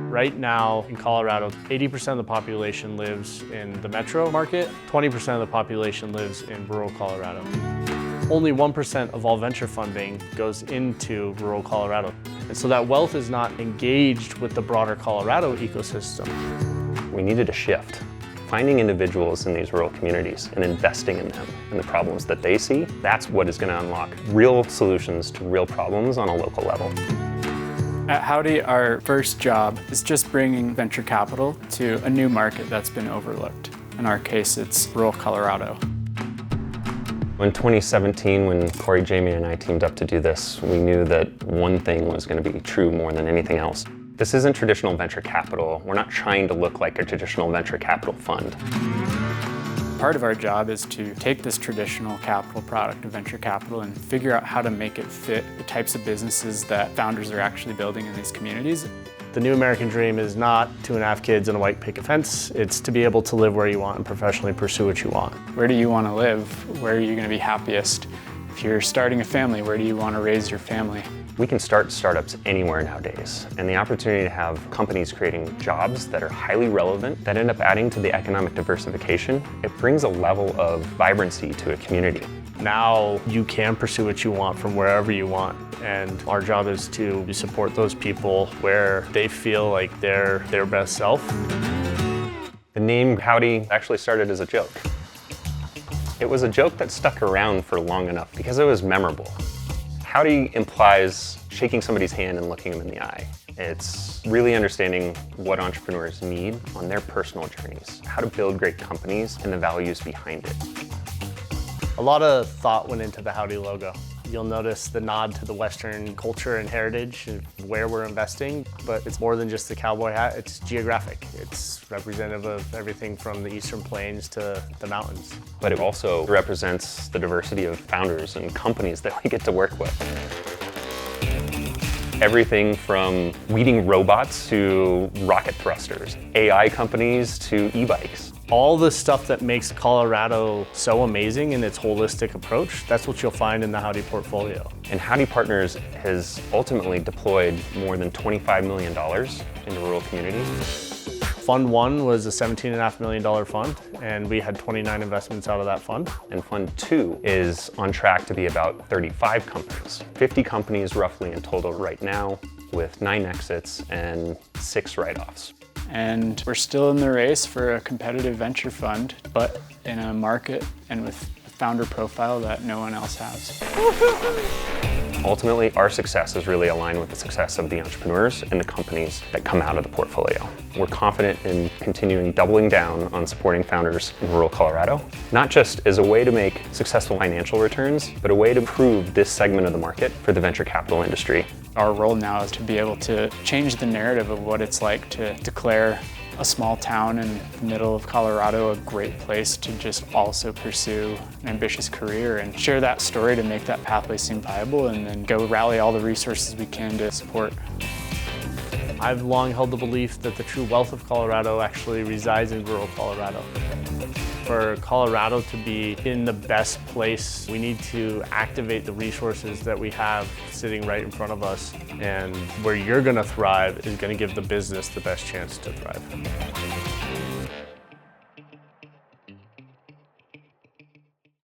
Right now in Colorado, 80% of the population lives in the metro market, 20% of the population lives in rural Colorado. Only 1% of all venture funding goes into rural Colorado. And so that wealth is not engaged with the broader Colorado ecosystem. We needed a shift. Finding individuals in these rural communities and investing in them and the problems that they see, that's what is going to unlock real solutions to real problems on a local level. At Howdy, our first job is just bringing venture capital to a new market that's been overlooked. In our case, it's rural Colorado. In 2017, when Corey, Jamie, and I teamed up to do this, we knew that one thing was going to be true more than anything else. This isn't traditional venture capital. We're not trying to look like a traditional venture capital fund. Part of our job is to take this traditional capital product of venture capital and figure out how to make it fit the types of businesses that founders are actually building in these communities. The new American dream is not 2.5 kids and a white picket fence. It's to be able to live where you want and professionally pursue what you want. Where do you want to live? Where are you going to be happiest? If you're starting a family, where do you want to raise your family? We can start startups anywhere nowadays, and the opportunity to have companies creating jobs that are highly relevant, that end up adding to the economic diversification, it brings a level of vibrancy to a community. Now you can pursue what you want from wherever you want, and our job is to support those people where they feel like they're their best self. The name Howdy actually started as a joke. It was a joke that stuck around for long enough because it was memorable. Howdy implies shaking somebody's hand and looking them in the eye. It's really understanding what entrepreneurs need on their personal journeys, how to build great companies, and the values behind it. A lot of thought went into the Howdy logo. You'll notice the nod to the Western culture and heritage and where we're investing, but it's more than just the cowboy hat, it's geographic. It's representative of everything from the Eastern Plains to the mountains. But it also represents the diversity of founders and companies that we get to work with. Everything from weeding robots to rocket thrusters, AI companies to e-bikes. All the stuff that makes Colorado so amazing in its holistic approach, that's what you'll find in the Howdy portfolio. And Howdy Partners has ultimately deployed more than $25 million into rural communities. Fund 1 was a $17.5 million fund, and we had 29 investments out of that fund. And Fund 2 is on track to be about 35 companies, 50 companies roughly in total right now, with 9 exits and 6 write-offs. And we're still in the race for a competitive venture fund, but in a market and with a founder profile that no one else has. Ultimately, our success is really aligned with the success of the entrepreneurs and the companies that come out of the portfolio. We're confident in continuing doubling down on supporting founders in rural Colorado, not just as a way to make successful financial returns, but a way to improve this segment of the market for the venture capital industry. Our role now is to be able to change the narrative of what it's like to declare a small town in the middle of Colorado a great place to just also pursue an ambitious career and share that story to make that pathway seem viable, and then go rally all the resources we can to support. I've long held the belief that the true wealth of Colorado actually resides in rural Colorado. For Colorado to be in the best place, we need to activate the resources that we have sitting right in front of us. And where you're going to thrive is going to give the business the best chance to thrive.